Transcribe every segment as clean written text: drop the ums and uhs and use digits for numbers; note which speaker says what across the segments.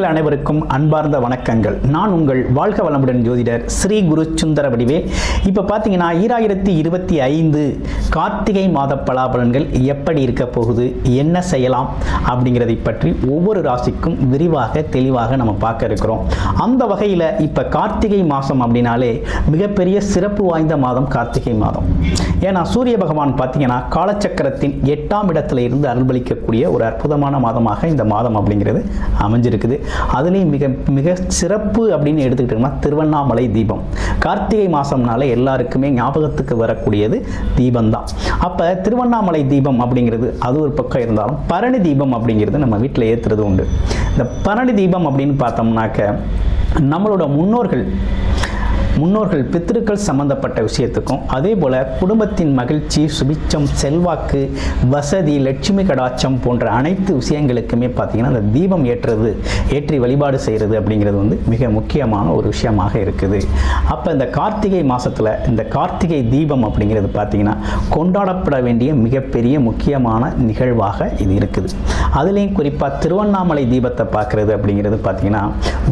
Speaker 1: நேயர்கள் அனைவருக்கும் அன்பார்ந்த வணக்கங்கள். நான் உங்கள் வாழ்க வளமுடன் ஜோதிடர் ஸ்ரீ குரு சுந்தர வடிவேல். இப்போ பார்த்தீங்கன்னா 2025 கார்த்திகை மாத பலாபலன்கள் எப்படி இருக்க போகுது, என்ன செய்யலாம் அப்படிங்கிறதை பற்றி ஒவ்வொரு ராசிக்கும் விரிவாக தெளிவாக நம்ம பார்க்க இருக்கிறோம். அந்த வகையில் இப்போ கார்த்திகை மாதம் அப்படின்னாலே மிகப்பெரிய சிறப்பு வாய்ந்த மாதம் கார்த்திகை மாதம். ஏன்னா சூரிய பகவான் பார்த்தீங்கன்னா காலச்சக்கரத்தின் 8ஆம் இடத்துல இருந்து அருள்பளிக்கக்கூடிய ஒரு அற்புதமான மாதமாக இந்த மாதம் அப்படிங்கிறது அமைஞ்சிருக்குது. அதுலேயும் மிக மிக சிறப்பு அப்படின்னு எடுத்துக்கிட்டோம்னா திருவண்ணாமலை தீபம். கார்த்திகை மாதம்னால எல்லாருக்குமே ஞாபகத்துக்கு வரக்கூடியது தீபம் தான். அப்போ திருவண்ணாமலை தீபம் அப்படிங்கிறது அது ஒரு பக்கம் இருந்தாலும் பரணி தீபம் அப்படிங்கிறது நம்ம வீட்டில் ஏற்றுறது உண்டு. இந்த பரணி தீபம் அப்படின்னு பார்த்தோம்னாக்க நம்மளோட முன்னோர்கள் பித்திருக்கள் சம்பந்தப்பட்ட விஷயத்துக்கும், அதே போல் குடும்பத்தின் மகிழ்ச்சி, சுபிச்சம், செல்வாக்கு, வசதி, லட்சுமி கடாட்சம் போன்ற அனைத்து விஷயங்களுக்குமே பார்த்தீங்கன்னா இந்த தீபம் ஏற்றி வழிபாடு செய்கிறது அப்படிங்கிறது மிக முக்கியமான ஒரு விஷயமாக இருக்குது. அப்போ இந்த கார்த்திகை மாதத்தில் இந்த கார்த்திகை தீபம் அப்படிங்கிறது பார்த்தீங்கன்னா கொண்டாடப்பட வேண்டிய மிகப்பெரிய முக்கியமான நிகழ்வாக இது இருக்குது. அதுலேயும் குறிப்பாக திருவண்ணாமலை தீபத்தை பார்க்குறது அப்படிங்கிறது பார்த்தீங்கன்னா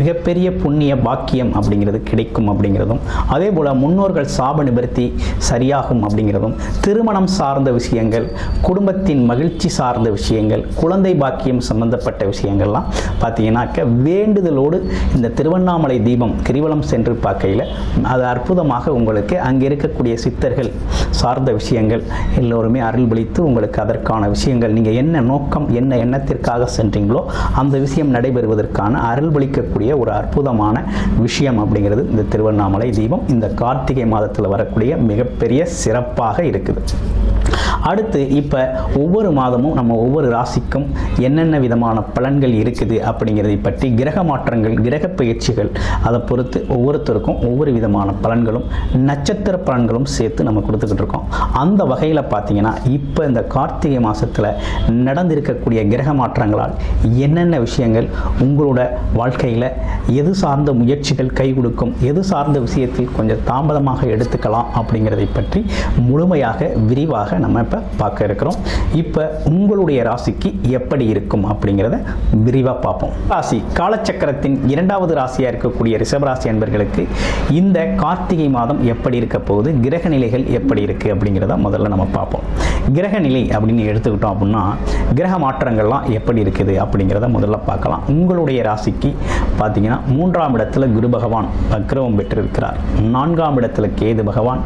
Speaker 1: மிகப்பெரிய புண்ணிய பாக்கியம் அப்படிங்கிறது கிடைக்கும் அப்படிங்கிறதும், அதே போல முன்னோர்கள் சாப நிவர்த்தி சரியாகும் அப்படிங்கிறதும், திருமணம் சார்ந்த விஷயங்கள், குடும்பத்தின் மகிழ்ச்சி சார்ந்த விஷயங்கள், குழந்தை பாக்கியம் சம்பந்தப்பட்ட விஷயங்கள்லாம் பார்த்தீங்கன்னாக்க வேண்டுதலோடு இந்த திருவண்ணாமலை தீபம் கிரிவலம் சென்று பார்க்கையில் அது அற்புதமாக உங்களுக்கு அங்கே இருக்கக்கூடிய சித்தர்கள் சார்ந்த விஷயங்கள் எல்லோருமே அருள்பளித்து உங்களுக்கு அதற்கான விஷயங்கள் நீங்கள் என்ன நோக்கம் என்ன எண்ணத்திற்காக சென்றீங்களோ அந்த விஷயம் நடைபெறுவதற்கான அருள்பளிக்கக்கூடிய ஒரு அற்புதமான விஷயம் அப்படிங்கிறது இந்த திருவண்ணாமலை தீபம் இந்த கார்த்திகை மாதத்தில் வரக்கூடிய மிகப்பெரிய சிறப்பாக இருக்குது. அடுத்து இப்போ ஒவ்வொரு மாதமும் நம்ம ஒவ்வொரு ராசிக்கும் என்னென்ன விதமான பலன்கள் இருக்குது அப்படிங்கிறதை பற்றி கிரக மாற்றங்கள், கிரக பயிற்சிகள் அதை பொறுத்து ஒவ்வொருத்தருக்கும் ஒவ்வொரு விதமான பலன்களும் நட்சத்திர பலன்களும் சேர்த்து நம்ம கொடுத்துக்கிட்டு இருக்கோம். அந்த வகையில் பார்த்தீங்கன்னா இப்போ இந்த கார்த்திகை மாதத்தில் நடந்திருக்கக்கூடிய கிரக மாற்றங்களால் என்னென்ன விஷயங்கள் உங்களோட வாழ்க்கையில் எது சார்ந்த முயற்சிகள் கை கொடுக்கும், எது சார்ந்த விஷயத்தில் கொஞ்சம் தாமதமாக எடுத்துக்கலாம் அப்படிங்கிறதை பற்றி முழுமையாக விரிவாக நம்ம இப்போ பார்க்க இருக்கிறோம். இப்போ உங்களுடைய ராசிக்கு எப்படி இருக்கும் அப்படிங்கிறத விரிவாக பார்ப்போம். ராசி காலச்சக்கரத்தின் 2வது ராசியாக இருக்கக்கூடிய ரிஷபராசி அன்பர்களுக்கு இந்த கார்த்திகை மாதம் எப்படி இருக்க போகுது, கிரக நிலைகள் எப்படி இருக்குது அப்படிங்கிறத முதல்ல நம்ம பார்ப்போம். கிரக நிலை அப்படின்னு எடுத்துக்கிட்டோம் அப்படின்னா கிரக மாற்றங்கள்லாம் எப்படி இருக்குது அப்படிங்கிறத முதல்ல பார்க்கலாம். உங்களுடைய ராசிக்கு பார்த்தீங்கன்னா 3ஆம் இடத்துல குரு பகவான் வக்ரம் பெற்றிருக்கிறார். 4ஆம் இடத்துல கேது பகவான்,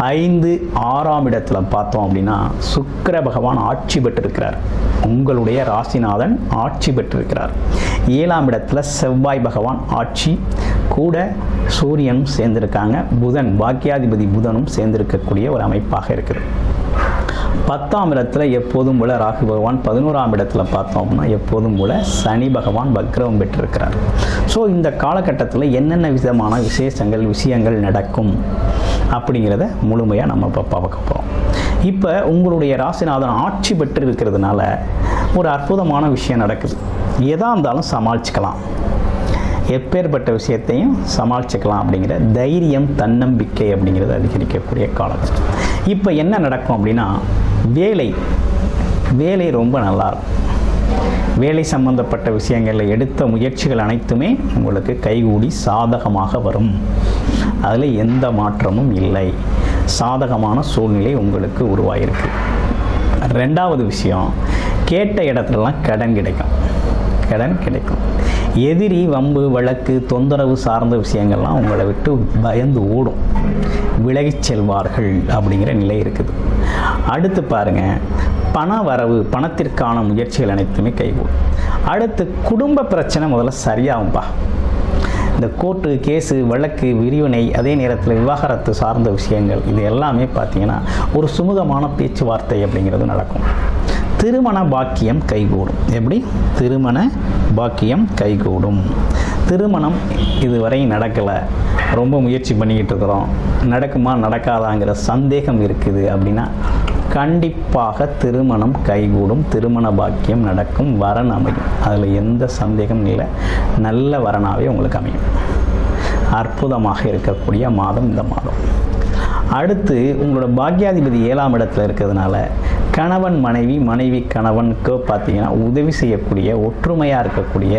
Speaker 1: 5, 6ஆம் இடத்துல பார்த்தோம் அப்படின்னா சுக்கிர பகவான் ஆட்சி பெற்றிருக்கிறார். உங்களுடைய ராசிநாதன் ஆட்சி பெற்றிருக்கிறார். 7ஆம் இடத்துல செவ்வாய் பகவான் ஆட்சி, கூட சூரியனும் சேர்ந்திருக்காங்க. புதன் பாக்கியாதிபதி புதனும் சேர்ந்திருக்கக்கூடிய ஒரு அமைப்பாக இருக்குது. 10ஆம் இடத்துல எப்போதும் போல ராகு பகவான், 11ஆம் இடத்துல பார்த்தோம் அப்படின்னா எப்போதும் போல சனி பகவான் வக்ரம் பெற்றிருக்கிறார். ஸோ இந்த காலகட்டத்தில் என்னென்ன விதமான விஷயங்கள் நடக்கும் அப்படிங்கிறத முழுமையாக நம்ம இப்போ பார்க்க போகிறோம். இப்போ உங்களுடைய ராசிநாதன் ஆட்சி பெற்று இருக்கிறதுனால ஒரு அற்புதமான விஷயம் நடக்குது. எதாக இருந்தாலும் சமாளிச்சுக்கலாம், எப்பேற்பட்ட விஷயத்தையும் சமாளிச்சுக்கலாம் அப்படிங்கிற தைரியம், தன்னம்பிக்கை அப்படிங்கிறது அதிகரிக்கக்கூடிய காலகட்டம். இப்போ என்ன நடக்கும் அப்படின்னா வேலை ரொம்ப நல்லாயிருக்கும். வேலை சம்பந்தப்பட்ட விஷயங்களில் எடுத்த முயற்சிகள் அனைத்துமே உங்களுக்கு கைகூடி சாதகமாக வரும். அதில் எந்த மாற்றமும் இல்லை. சாதகமான சூழ்நிலை உங்களுக்கு உருவாகிருக்கு. 2வது விஷயம், கேட்ட இடத்துலலாம் கடன் கிடைக்கும். எதிரி, வம்பு, வழக்கு, தொந்தரவு சார்ந்த விஷயங்கள்லாம் உங்களை விட்டு பயந்து ஓடும், விலகிச் செல்வார்கள் அப்படிங்கிற நிலை இருக்குது. அடுத்து பாருங்கள், பண வரவு, பணத்திற்கான முயற்சிகள் அனைத்துமே கைகூடும். அடுத்து குடும்ப பிரச்சனை முதல்ல சரியாகும்பா. இந்த கோர்ட்டு கேஸு, வழக்கு, விரிவினை, அதே நேரத்தில் விவாகரத்து சார்ந்த விஷயங்கள் இது எல்லாமே பார்த்தீங்கன்னா ஒரு சுமூகமான பேச்சுவார்த்தை அப்படிங்கிறது நடக்கும். திருமண பாக்கியம் கைகூடும். எப்படி? திருமண பாக்கியம் கைகூடும். திருமணம் இதுவரை நடக்கலை, ரொம்ப முயற்சி பண்ணிக்கிட்டு இருக்கிறோம், நடக்குமா நடக்காதாங்கிற சந்தேகம் இருக்குது அப்படின்னா கண்டிப்பாக திருமணம் கைகூடும், திருமண பாக்கியம் நடக்கும், வரன் அமையும். அதில் எந்த சந்தேகம் இல்லை. நல்ல வரனாகவே உங்களுக்கு அமையும். அற்புதமாக இருக்கக்கூடிய மாதம் இந்த மாதம். அடுத்து உங்களோட பாக்கியாதிபதி 7ஆம் இடத்துல இருக்கிறதுனால கணவன் மனைவி, மனைவி கணவனுக்கு பார்த்தீங்கன்னா உதவி செய்யக்கூடிய, ஒற்றுமையாக இருக்கக்கூடிய,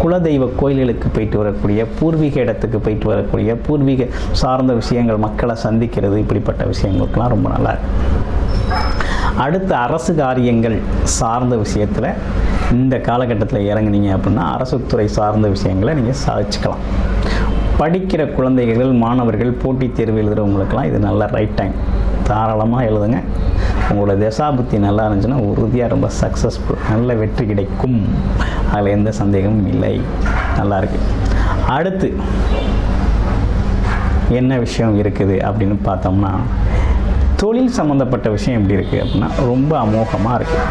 Speaker 1: குலதெய்வ கோயில்களுக்கு போயிட்டு வரக்கூடிய, பூர்வீக இடத்துக்கு போயிட்டு வரக்கூடிய, பூர்வீக சார்ந்த விஷயங்கள், மக்களை சந்திக்கிறது, இப்படிப்பட்ட விஷயங்களுக்கெல்லாம் ரொம்ப நல்லா இருக்கு. அடுத்த அரசு காரியங்கள் சார்ந்த விஷயத்தில் இந்த காலகட்டத்தில் இறங்குனீங்க அப்படின்னா அரசுத்துறை சார்ந்த விஷயங்களை நீங்கள் சாதிச்சுக்கலாம். படிக்கிற குழந்தைகள், மாணவர்கள், போட்டித் தேர்வு எழுதுகிறவங்களுக்கெல்லாம் இது நல்ல ரைட் டைம். தாராளமாக எழுதுங்க. உங்களோட தசாபுத்தி நல்லா இருந்துச்சுன்னா உறுதியாக ரொம்ப சக்ஸஸ்ஃபுல், நல்ல வெற்றி கிடைக்கும். அதில் எந்த சந்தேகமும் இல்லை. நல்லாயிருக்கு. அடுத்து என்ன விஷயம் இருக்குது அப்படின்னு பார்த்தோம்னா, தொழில் சம்மந்தப்பட்ட விஷயம் எப்படி இருக்குது அப்படின்னா ரொம்ப அமோகமாக இருக்குது.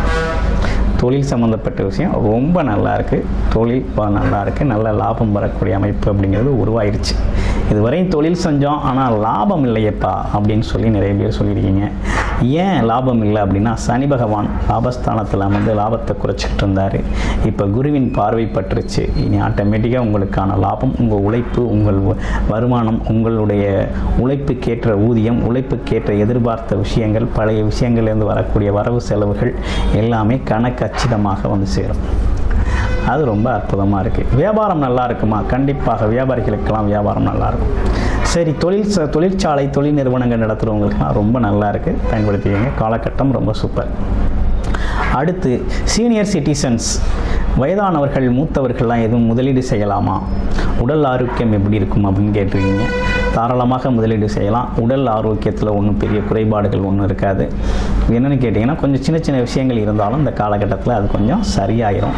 Speaker 1: தொழில் சம்மந்தப்பட்ட விஷயம் ரொம்ப நல்லா இருக்குது. தொழில் நல்லா இருக்குது. நல்ல லாபம் வரக்கூடிய அமைப்பு அப்படிங்கிறது உருவாயிருச்சு. இதுவரையும் தொழில் செஞ்சோம், ஆனால் லாபம் இல்லையப்பா அப்படின்னு சொல்லி நிறைய பேர் சொல்லியிருக்கீங்க. ஏன் லாபம் இல்லை அப்படின்னா, சனி பகவான் லாபஸ்தானத்தில் வந்து லாபத்தை குறைச்சிட்டு இருந்தார். இப்போ குருவின் பார்வை பட்டுருச்சு. இனி ஆட்டோமேட்டிக்காக உங்களுக்கான லாபம், உங்கள் உழைப்பு, உங்கள் வருமானம், உங்களுடைய உழைப்புக்கேற்ற ஊதியம், உழைப்புக்கேற்ற எதிர்பார்த்த விஷயங்கள், பழைய விஷயங்கள்லேருந்து வரக்கூடிய வரவு செலவுகள் எல்லாமே கணக்கச்சிதமாக வந்து சேரும். அது ரொம்ப அற்புதமாக இருக்குது. வியாபாரம் நல்லா இருக்குமா? கண்டிப்பாக வியாபாரிகளுக்கெல்லாம் வியாபாரம் நல்லாயிருக்கும். சரி, தொழிற்சாலை, தொழில் நிறுவனங்கள் நடத்துகிறவங்களுக்குலாம் ரொம்ப நல்லா இருக்குது, பயன்படுத்திக்கங்க. காலகட்டம் ரொம்ப சூப்பர். அடுத்து சீனியர் சிட்டிசன்ஸ், வயதானவர்கள், மூத்தவர்கள்லாம் எதுவும் முதலீடு செய்யலாமா? உடல் ஆரோக்கியம் எப்படி இருக்கும் அப்படின்னு கேட்டிருக்கீங்க. தாராளமாக முதலீடு செய்யலாம். உடல் ஆரோக்கியத்தில் ஒன்றும் பெரிய குறைபாடுகள் ஒன்றும் இருக்காது. என்னென்னு கேட்டிங்கன்னா, கொஞ்சம் சின்ன சின்ன விஷயங்கள் இருந்தாலும் இந்த காலகட்டத்தில் அது கொஞ்சம் சரியாயிரும்.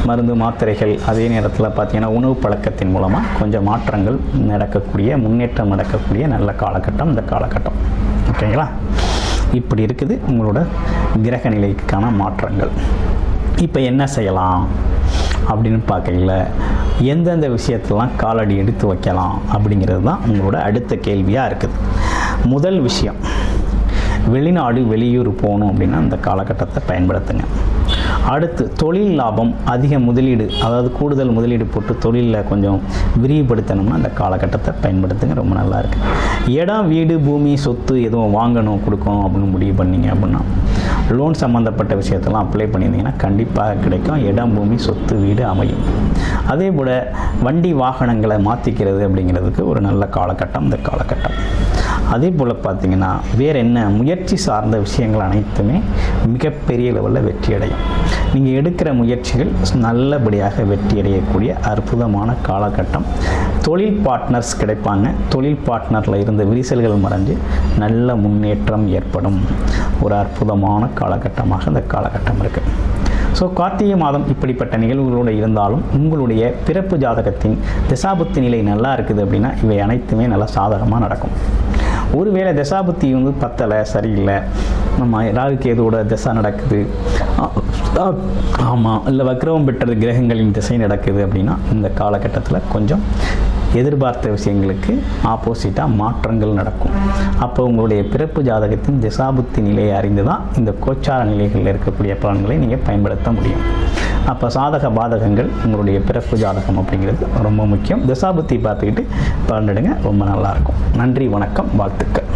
Speaker 1: மருந்து மாத்திரைகள், அதே நேரத்தில் பார்த்திங்கன்னா உணவு பழக்கத்தின் மூலமாக கொஞ்சம் மாற்றங்கள் நடக்கக்கூடிய, முன்னேற்றம் நடக்கக்கூடிய நல்ல காலகட்டம் இந்த காலகட்டம். ஓகேங்களா? இப்படி இருக்குது உங்களோட கிரக நிலைக்கான மாற்றங்கள். இப்போ என்ன செய்யலாம் அப்படின்னு பார்க்கல, எந்தெந்த விஷயத்தெல்லாம் காலடி எடுத்து வைக்கலாம் அப்படிங்கிறது தான் உங்களோட அடுத்த கேள்வியாக இருக்குது. முதல் விஷயம், வெளிநாடு, வெளியூர் போகணும் அப்படின்னா இந்த காலகட்டத்தை பயன்படுத்துங்க. அடுத்து தொழில் லாபம், அதிக முதலீடு, அதாவது கூடுதல் முதலீடு போட்டு தொழிலில் கொஞ்சம் விரிவுபடுத்தணும்னா அந்த காலகட்டத்தை பயன்படுத்துங்க. ரொம்ப நல்லா இருக்குது. இடம், வீடு, பூமி, சொத்து எதுவும் வாங்கணும், கொடுக்கணும் அப்படின்னு முடிவு பண்ணிங்க அப்படின்னா லோன் சம்மந்தப்பட்ட விஷயத்தெல்லாம் அப்ளை பண்ணியிருந்தீங்கன்னா கண்டிப்பாக கிடைக்கும். இடம், பூமி, சொத்து, வீடு அமையும். அதே போல் வண்டி வாகனங்களை மாற்றிக்கிறது அப்படிங்கிறதுக்கு ஒரு நல்ல காலகட்டம் இந்த காலகட்டம். அதே போல் பார்த்திங்கன்னா வேறு என்ன, முயற்சி சார்ந்த விஷயங்கள் அனைத்துமே மிகப்பெரிய லெவலில் வெற்றி அடையும். நீங்கள் எடுக்கிற முயற்சிகள் நல்லபடியாக வெற்றி அடையக்கூடிய அற்புதமான காலகட்டம். தொழில் பார்ட்னர்ஸ் கிடைப்பாங்க. தொழில் பார்ட்னரில் இருந்த விரிசல்கள் மறைஞ்சு நல்ல முன்னேற்றம் ஏற்படும். ஒரு அற்புதமான காலகட்டமாக இந்த காலகட்டம் இருக்குது. ஸோ கார்த்திகை மாதம் இப்படிப்பட்ட நிகழ்வுகளோடு இருந்தாலும் உங்களுடைய பிறப்பு ஜாதகத்தின் திசாபுத்தி நிலை நல்லா இருக்குது அப்படின்னா இவை அனைத்துமே நல்லா சாதகமாக நடக்கும். ஒருவேளை தசாபுத்தி வந்து பத்தலை, சரியில்லை, நம்ம ராகு கேதுவோட திசை நடக்குது, ஆமாம், இல்லை வக்ரவம் பெற்றது கிரகங்களின் திசை நடக்குது அப்படின்னா இந்த காலகட்டத்தில் கொஞ்சம் எதிர்பார்த்த விஷயங்களுக்கு ஆப்போசிட்டாக மாற்றங்கள் நடக்கும். அப்போ உங்களுடைய பிறப்பு ஜாதகத்தின் திசாபுத்தி நிலையை அறிந்து தான் இந்த கோச்சார நிலைகளில் இருக்கக்கூடிய பலன்களை நீங்கள் பயன்படுத்த முடியும். அப்போ சாதக பாதகங்கள், உங்களுடைய பிறப்பு ஜாதகம் அப்படிங்கிறது ரொம்ப முக்கியம். திசாபுத்தி பார்த்துக்கிட்டு பலனிடுங்க, ரொம்ப நல்லாயிருக்கும். நன்றி, வணக்கம், வாழ்த்துக்கள்.